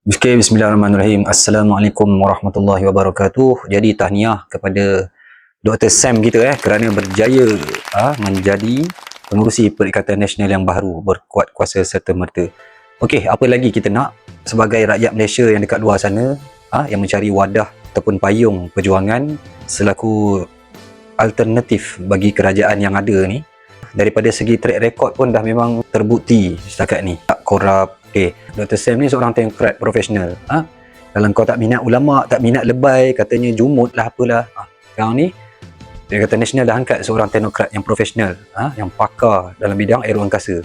Bismillahirrahmanirrahim. Assalamualaikum warahmatullahi wabarakatuh. Jadi tahniah kepada Dr. Sam kita kerana berjaya menjadi pengerusi Perikatan Nasional yang baru, berkuat kuasa serta merta. Okey, apa lagi kita nak sebagai rakyat Malaysia yang dekat luar sana yang mencari wadah ataupun payung perjuangan selaku alternatif bagi kerajaan yang ada ni. Daripada segi track record pun dah memang terbukti setakat ni, tak korup. Okay, Dr. Sam ni seorang teknokrat profesional. Kalau kau tak minat ulama', tak minat lebay, katanya jumut lah apalah. Sekarang ni Perikatan Nasional dah angkat seorang teknokrat yang profesional, yang pakar dalam bidang aeroangkasa.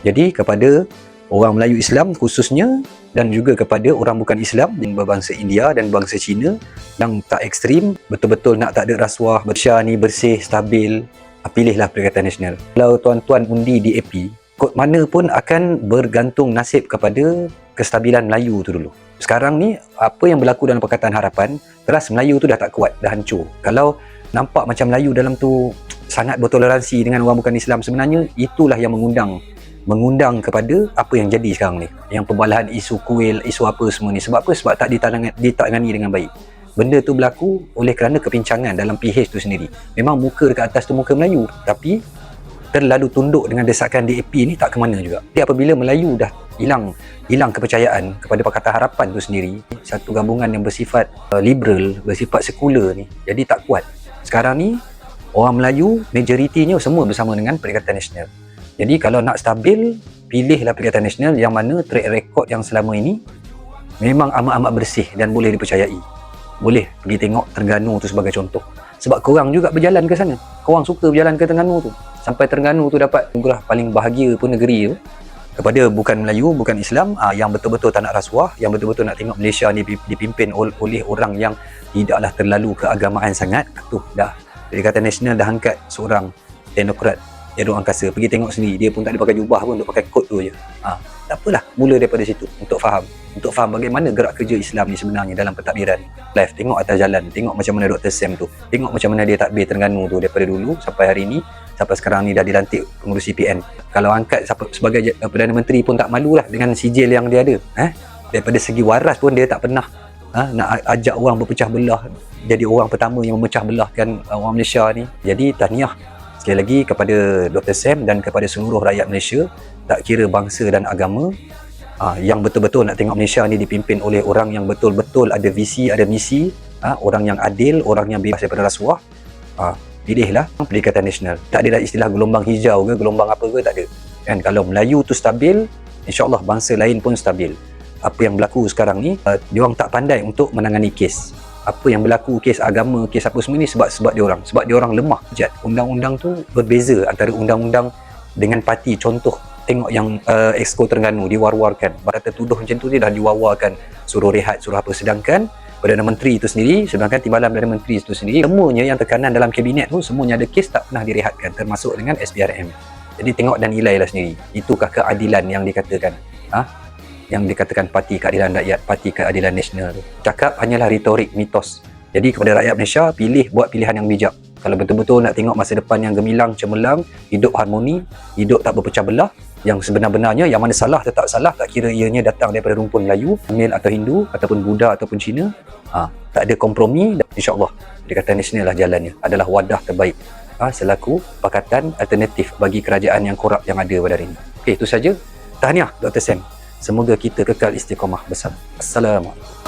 Jadi kepada orang Melayu Islam khususnya, dan juga kepada orang bukan Islam yang berbangsa India dan bangsa Cina yang tak ekstrim, betul-betul nak tak ada rasuah, Malaysia ni bersih, stabil, pilihlah Perikatan Nasional. Kalau tuan-tuan undi di AP, kod mana pun akan bergantung nasib kepada kestabilan Melayu tu dulu. Sekarang ni apa yang berlaku dalam Pakatan Harapan, teras Melayu tu dah tak kuat, dah hancur. Kalau nampak macam Melayu dalam tu sangat bertoleransi dengan orang bukan Islam, sebenarnya itulah yang mengundang kepada apa yang jadi sekarang ni, yang pembalahan isu kuil, isu apa semua ni. Sebab apa? Sebab tak ditangani dengan baik. Benda tu berlaku oleh kerana kepincangan dalam PH tu sendiri. Memang muka dekat atas tu muka Melayu, tapi terlalu tunduk dengan desakan DAP ni tak ke mana juga. Jadi apabila Melayu dah hilang kepercayaan kepada Pakatan Harapan tu sendiri, satu gabungan yang bersifat liberal, bersifat sekular ni, jadi tak kuat. Sekarang ni orang Melayu majoritinya semua bersama dengan Perikatan Nasional. Jadi kalau nak stabil, pilihlah Perikatan Nasional yang mana track record yang selama ini memang amat-amat bersih dan boleh dipercayai. Boleh pergi tengok Terengganu tu sebagai contoh. Sebab korang juga berjalan ke sana. Korang suka berjalan ke Terengganu tu. Sampai Terengganu tu dapat anugerah paling bahagia pun negeri tu, kepada bukan Melayu, bukan Islam, yang betul-betul tak nak rasuah, yang betul-betul nak tengok Malaysia ni dipimpin oleh orang yang tidaklah terlalu keagamaan sangat. Tu dah Perikatan Nasional dah angkat seorang teknokrat aeroangkasa. Pergi tengok sendiri, dia pun tak ada pakai jubah pun, untuk pakai kod tu je. Tak apalah, mula daripada situ untuk faham bagaimana gerak kerja Islam ni sebenarnya dalam pentadbiran live. Tengok atas jalan, tengok macam mana Dr. Sam tu, tengok macam mana dia takbir Terengganu tu daripada dulu sampai hari ni, sampai sekarang ni dah dilantik pengurusi PN. Kalau angkat sebagai Perdana Menteri pun tak malulah dengan sijil yang dia ada. Daripada segi waras pun dia tak pernah nak ajak orang berpecah belah, jadi orang pertama yang memecah belahkan orang Malaysia ni. Jadi tahniah sekali lagi kepada Dr. Sam dan kepada seluruh rakyat Malaysia, tak kira bangsa dan agama, yang betul-betul nak tengok Malaysia ni dipimpin oleh orang yang betul-betul ada visi, ada misi, orang yang adil, orang yang bebas daripada rasuah. Pilihlah Perikatan Nasional. Tak ada istilah gelombang hijau ke, gelombang apa ke, tak ada. Kan, kalau Melayu tu stabil, insya-Allah bangsa lain pun stabil. Apa yang berlaku sekarang ni, diorang tak pandai untuk menangani kes. Apa yang berlaku, kes agama, kes apa semua ni, sebab diorang lemah. Undang-undang tu berbeza antara undang-undang dengan parti. Contoh, tengok yang Exco Terengganu diwar-warkan, kata tuduh macam tu dia dah diwar-warkan, suruh rehat, suruh apa. Sedangkan Perdana Menteri itu sendiri, sedangkan Timbalan Perdana Menteri itu sendiri, semuanya yang tekanan dalam kabinet tu, semuanya ada kes tak pernah direhatkan, termasuk dengan SPRM. Jadi tengok dan nilailah sendiri. Itukah keadilan yang dikatakan? Yang dikatakan Parti Keadilan Rakyat, Parti Keadilan Nasional tu. Cakap hanyalah retorik, mitos. Jadi kepada rakyat Malaysia, buat pilihan yang bijak. Kalau betul-betul nak tengok masa depan yang gemilang, cemerlang, hidup harmoni, hidup tak berpecah belah, yang sebenar-benarnya, yang mana salah tetap salah, tak kira ianya datang daripada rumpun Melayu, Tamil atau Hindu, ataupun Buddha ataupun Cina, tak ada kompromi. InsyaAllah Perikatan Nasional lah jalannya, adalah wadah terbaik selaku pakatan alternatif bagi kerajaan yang korup yang ada pada hari ini. Okey, itu saja. Tahniah Dr. Sam. Semoga kita kekal istiqamah bersama. Assalamualaikum.